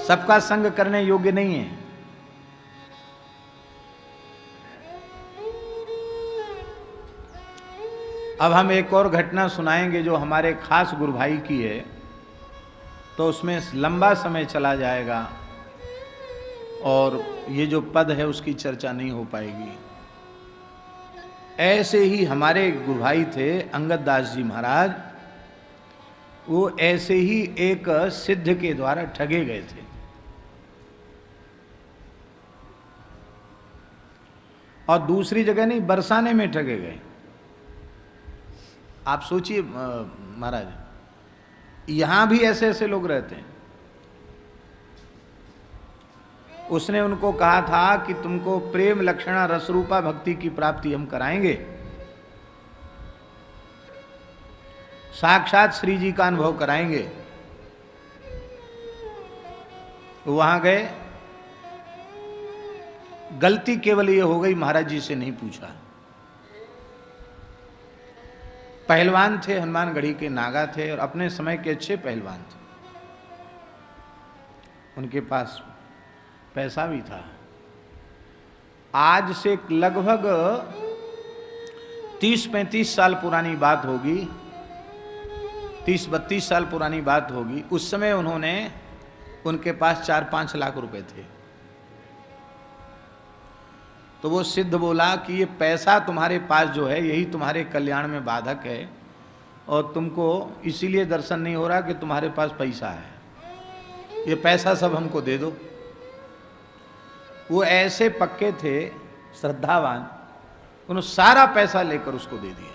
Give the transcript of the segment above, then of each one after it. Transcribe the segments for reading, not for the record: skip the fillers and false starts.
सबका संग करने योग्य नहीं है। अब हम एक और घटना सुनाएंगे जो हमारे खास गुरु भाई की है, तो उसमें लंबा समय चला जाएगा और ये जो पद है उसकी चर्चा नहीं हो पाएगी। ऐसे ही हमारे गुरु भाई थे अंगद दास जी महाराज, वो ऐसे ही एक सिद्ध के द्वारा ठगे गए थे। और दूसरी जगह नहीं, बरसाने में ठगे गए। आप सोचिए महाराज, यहां भी ऐसे ऐसे लोग रहते हैं। उसने उनको कहा था कि तुमको प्रेम लक्षणा रसरूपा भक्ति की प्राप्ति हम कराएंगे, साक्षात श्री जी का अनुभव कराएंगे। तो वहां गए, गलती केवल ये हो गई महाराज जी से नहीं पूछा। पहलवान थे, हनुमानगढ़ी के नागा थे और अपने समय के अच्छे पहलवान थे। उनके पास पैसा भी था। आज से लगभग 30-35 साल पुरानी बात होगी, 30-32 साल पुरानी बात होगी। उस समय उनके पास 4-5 लाख रुपए थे। तो वो सिद्ध बोला कि ये पैसा तुम्हारे पास जो है यही तुम्हारे कल्याण में बाधक है, और तुमको इसीलिए दर्शन नहीं हो रहा कि तुम्हारे पास पैसा है, ये पैसा सब हमको दे दो। वो ऐसे पक्के थे, श्रद्धावान, उन्होंने सारा पैसा लेकर उसको दे दिया।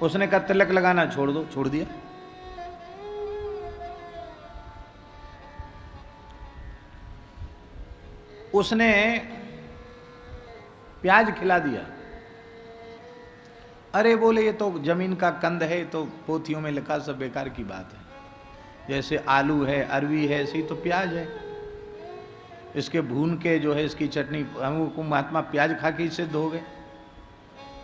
उसने कहा तिलक लगाना छोड़ दो, छोड़ दिया। उसने प्याज खिला दिया। अरे बोले ये तो जमीन का कंद है, तो पोथियों में लिखा, सब बेकार की बात है। जैसे आलू है, अरवी है, ऐसी तो प्याज है। इसके भून के जो है इसकी चटनी, हमको महात्मा प्याज खा के ही सिद्ध हो गए।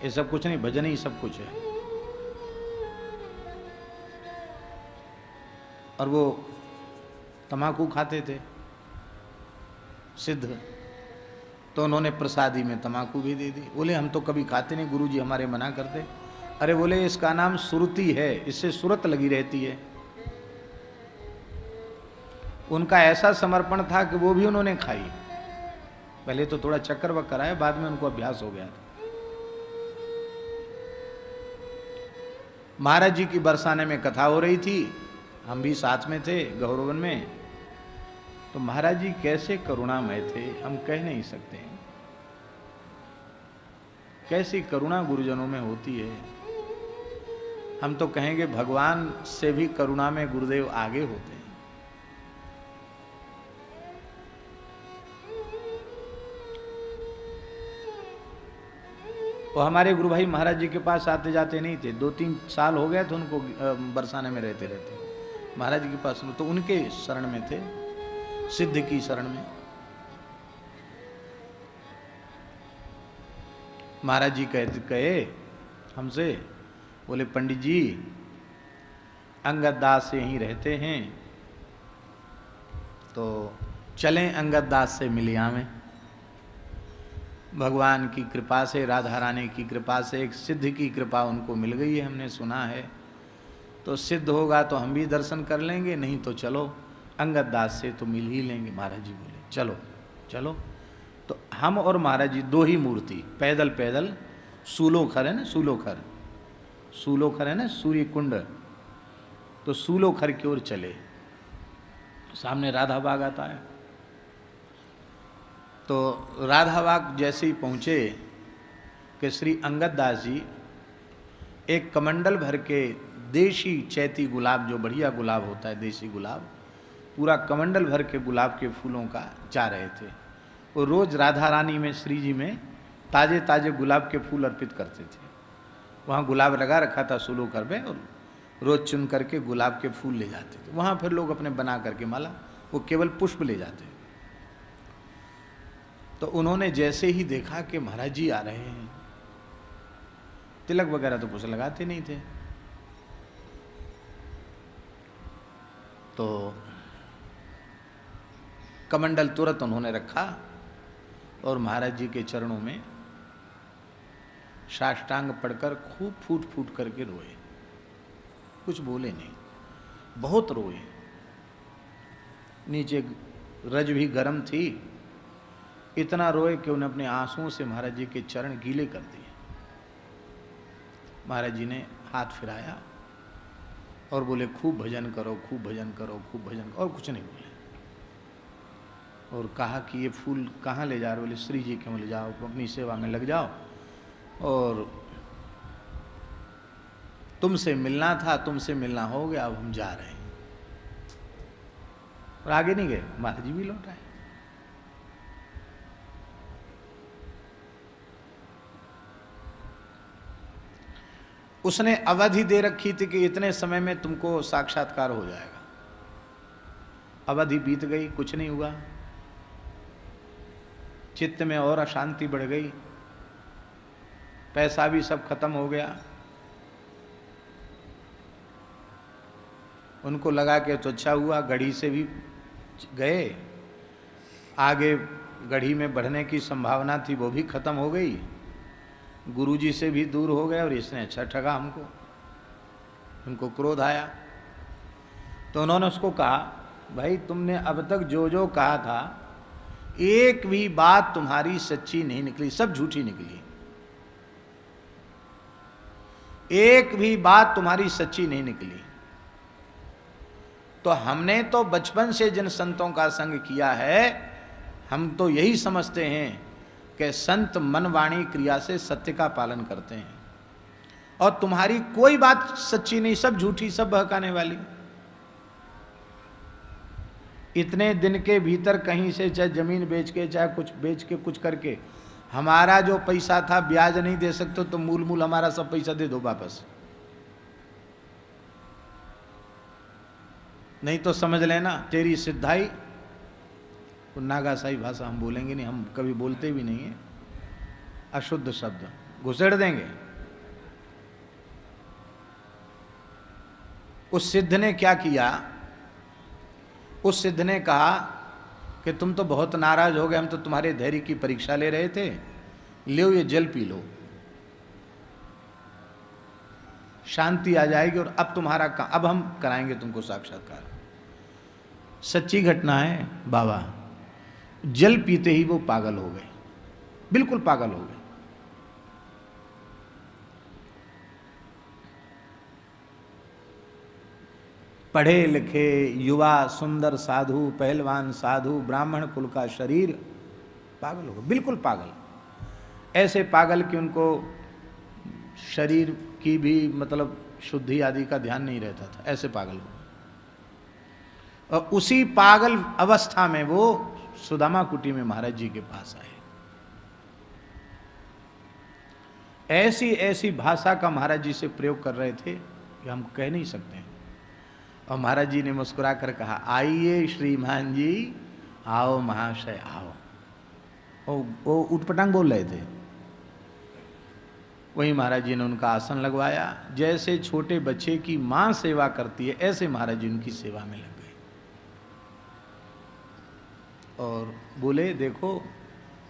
ये सब कुछ नहीं, भजन ही सब कुछ है। और वो तम्बाकू खाते थे सिद्ध, तो उन्होंने प्रसादी में तम्बाकू भी दे दी। बोले हम तो कभी खाते नहीं, गुरुजी हमारे मना करते। अरे बोले इसका नाम सुरती है, इससे सुरत लगी रहती है। उनका ऐसा समर्पण था कि वो भी उन्होंने खाई। पहले तो थोड़ा चक्कर वक्कर आया, बाद में उनको अभ्यास हो गया था। महाराज जी की बरसाने में कथा हो रही थी, हम भी साथ में थे गौरवन में। तो महाराज जी कैसे करुणामय थे, हम कह नहीं सकते। कैसी करुणा गुरुजनों में होती है। हम तो कहेंगे भगवान से भी करुणा में गुरुदेव आगे होते हैं। वो हमारे गुरु भाई महाराज जी के पास आते जाते नहीं थे। 2-3 साल हो गए थे उनको बरसाने में रहते रहते महाराज जी के पास, तो उनके शरण में थे, सिद्ध की शरण में। महाराज जी कहे हमसे, बोले पंडित जी अंगद दास से यहीं रहते हैं, तो चलें अंगद दास से मिलिया में। भगवान की कृपा से, राधा रानी की कृपा से, एक सिद्ध की कृपा उनको मिल गई है, हमने सुना है। तो सिद्ध होगा तो हम भी दर्शन कर लेंगे, नहीं तो चलो अंगद दास से तो मिल ही लेंगे। महाराज जी बोले चलो चलो। तो हम और महाराज जी दो ही मूर्ति, पैदल पैदल, सूलोखर है ना, सूलोखर है ना, सूर्य कुंड, तो सूलोखर की ओर चले। सामने राधा बाग आता है। तो राधा बाग जैसे ही पहुँचे कि श्री अंगद दास जी एक कमंडल भर के देशी चैती गुलाब, जो बढ़िया गुलाब होता है देसी गुलाब, पूरा कमंडल भर के गुलाब के फूलों का जा रहे थे। वो रोज़ राधा रानी में, श्री जी में ताज़े ताज़े गुलाब के फूल अर्पित करते थे। वहाँ गुलाब लगा रखा था सूलोखर पे, और रोज़ चुन करके गुलाब के फूल ले जाते थे। वहाँ फिर लोग अपने बना करके माला, वो केवल पुष्प ले जाते। तो उन्होंने जैसे ही देखा कि महाराज जी आ रहे हैं, तिलक वगैरह तो कुछ लगाते नहीं थे, तो कमंडल तुरंत उन्होंने रखा और महाराज जी के चरणों में साष्टांग पढ़कर खूब फूट फूट करके रोए, कुछ बोले नहीं, बहुत रोए। नीचे रज भी गर्म थी, इतना रोए कि उन्हें अपने आंसुओं से महाराज जी के चरण गीले कर दिए। महाराज जी ने हाथ फिराया और बोले खूब भजन करो, खूब भजन करो, खूब भजन करो, और कुछ नहीं बोले। और कहा कि ये फूल कहाँ ले जा रहे हो? बोले श्री जी के ले जाओ, अपनी सेवा में लग जाओ, और तुमसे मिलना था, तुमसे मिलना हो गया, अब हम जा रहे हैं। और आगे नहीं गए, महाराज जी भी लौट आए। उसने अवधि दे रखी थी कि इतने समय में तुमको साक्षात्कार हो जाएगा। अवधि बीत गई, कुछ नहीं हुआ। चित्त में और अशांति बढ़ गई, पैसा भी सब खत्म हो गया। उनको लगा कि तो अच्छा हुआ, गढ़ी से भी गए, आगे गढ़ी में बढ़ने की संभावना थी वो भी खत्म हो गई, गुरुजी से भी दूर हो गए, और इसने अच्छा ठगा हमको। उनको क्रोध आया तो उन्होंने उसको कहा, भाई तुमने अब तक जो जो कहा था, एक भी बात तुम्हारी सच्ची नहीं निकली, सब झूठी निकली। एक भी बात तुम्हारी सच्ची नहीं निकली। तो हमने तो बचपन से जिन संतों का संग किया है, हम तो यही समझते हैं कि संत मन वाणी क्रिया से सत्य का पालन करते हैं, और तुम्हारी कोई बात सच्ची नहीं, सब झूठी, सब बहकाने वाली। इतने दिन के भीतर कहीं से चाहे जमीन बेच के, चाहे कुछ बेच के, कुछ करके, हमारा जो पैसा था ब्याज नहीं दे सकते, तो मूल मूल हमारा सब पैसा दे दो वापस, नहीं तो समझ लेना तेरी सिद्धाई। तो नागासाई भाषा हम बोलेंगे नहीं, हम कभी बोलते भी नहीं है, अशुद्ध शब्द घुसेड़ देंगे। उस सिद्ध ने क्या किया? उस सिद्ध ने कहा कि तुम तो बहुत नाराज हो गए, हम तो तुम्हारे धैर्य की परीक्षा ले रहे थे, लो ये जल पी लो, शांति आ जाएगी, और अब तुम्हारा अब हम कराएंगे तुमको साक्षात्कार। सच्ची घटना है बाबा। जल पीते ही वो पागल हो गए, बिल्कुल पागल हो गए। पढ़े लिखे युवा सुंदर साधु, पहलवान साधु, ब्राह्मण कुल का शरीर, पागल हो गए, बिल्कुल पागल। ऐसे पागल कि उनको शरीर की भी मतलब शुद्धि आदि का ध्यान नहीं रहता था, ऐसे पागल हो। और उसी पागल अवस्था में वो सुदामा कुटी में महाराज जी के पास आए। ऐसी ऐसी भाषा का महाराज जी से प्रयोग कर रहे थे कि हम कह नहीं सकते हैं। और महाराज जी ने मुस्कुरा कर कहा, आइए श्रीमान जी, आओ महाशय आओ। वो उटपटांग बोल रहे थे। वहीं महाराज जी ने उनका आसन लगवाया। जैसे छोटे बच्चे की माँ सेवा करती है, ऐसे महाराज जी उनकी सेवा में लग गए और बोले, देखो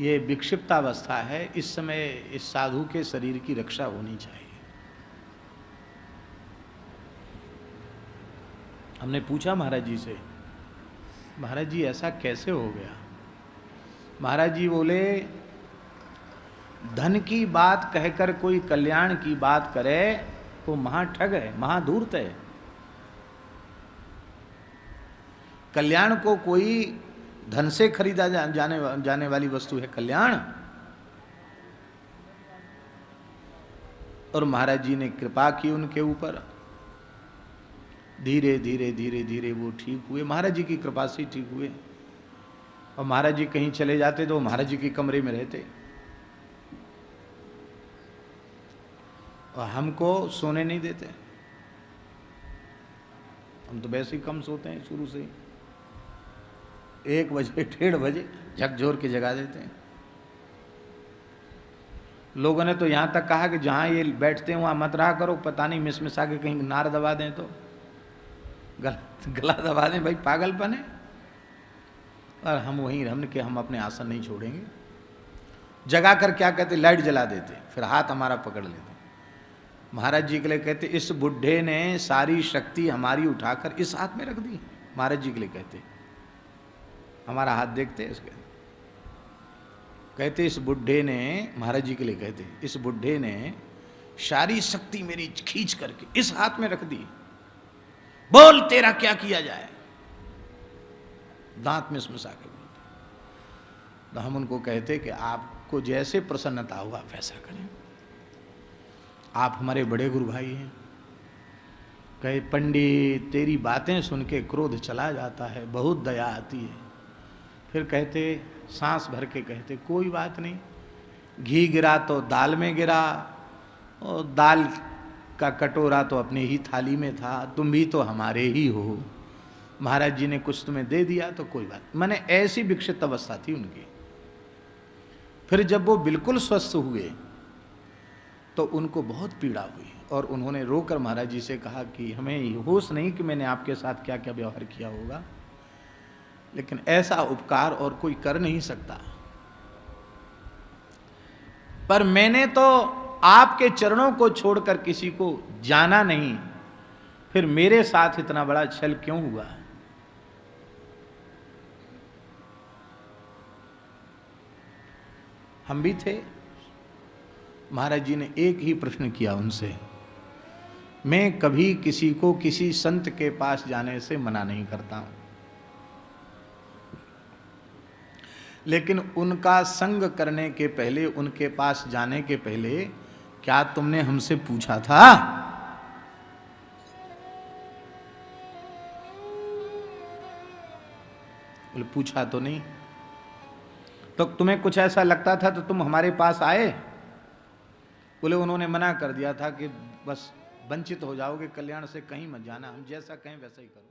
ये विक्षिप्तावस्था है, इस समय इस साधु के शरीर की रक्षा होनी चाहिए। हमने पूछा महाराज जी से, महाराज जी ऐसा कैसे हो गया? महाराज जी बोले, धन की बात कहकर कोई कल्याण की बात करे तो महाठग है, महाधूर्त है। कल्याण को कोई धन से खरीदा जाने वाली वस्तु है कल्याण। और महाराज जी ने कृपा की उनके ऊपर। धीरे धीरे धीरे धीरे वो ठीक हुए, महाराज जी की कृपा से ठीक हुए। और महाराज जी कहीं चले जाते तो महाराज जी के कमरे में रहते, और हमको सोने नहीं देते। हम तो वैसे ही कम सोते हैं शुरू से ही, 1 बजे 1:30 बजे झकझोर के जगा देते हैं। लोगों ने तो यहाँ तक कहा कि जहाँ ये बैठते हैं वहाँ मत रहा करो, पता नहीं मिसमिसा के कहीं नार दबा दें तो। गला दबा दें, भाई पागलपन है। और हम वहीं हमने कि हम अपने आसन नहीं छोड़ेंगे। जगा कर क्या कहते, लाइट जला देते, फिर हाथ हमारा पकड़ लेते। महाराज जी के लिए कहते, इस बुढ़े ने सारी शक्ति हमारी उठाकर इस हाथ में रख दी। महाराज जी के लिए कहते, हमारा हाथ देखते इसके, कहते इस बुढ़े ने, महाराज जी के लिए कहते, इस बुढ़े ने सारी शक्ति मेरी खींच करके इस हाथ में रख दी, बोल तेरा क्या किया जाए। दांत में समसा के बोलते। तो हम उनको कहते कि आपको जैसे प्रसन्नता हुआ वैसा करें, आप हमारे बड़े गुरु भाई हैं। कहे पंडित तेरी बातें सुन के क्रोध चला जाता है, बहुत दया आती है। फिर कहते, सांस भर के कहते, कोई बात नहीं, घी गिरा तो दाल में गिरा, और दाल का कटोरा तो अपने ही थाली में था, तुम भी तो हमारे ही हो। महाराज जी ने कुछ तुम्हें दे दिया तो कोई बात। मैंने ऐसी विकसित अवस्था थी उनकी। फिर जब वो बिल्कुल स्वस्थ हुए तो उनको बहुत पीड़ा हुई, और उन्होंने रोकर महाराज जी से कहा कि हमें होश नहीं कि मैंने आपके साथ क्या क्या व्यवहार किया होगा, लेकिन ऐसा उपकार और कोई कर नहीं सकता। पर मैंने तो आपके चरणों को छोड़कर किसी को जाना नहीं, फिर मेरे साथ इतना बड़ा छल क्यों हुआ। हम भी थे। महाराज जी ने एक ही प्रश्न किया उनसे, मैं कभी किसी को किसी संत के पास जाने से मना नहीं करता हूं, लेकिन उनका संग करने के पहले, उनके पास जाने के पहले क्या तुमने हमसे पूछा था? बोले पूछा तो नहीं। तो तुम्हें कुछ ऐसा लगता था तो तुम हमारे पास आए? बोले उन्होंने मना कर दिया था कि बस वंचित हो जाओगे, कल्याण से कहीं मत जाना, हम जैसा कहें वैसा ही करो।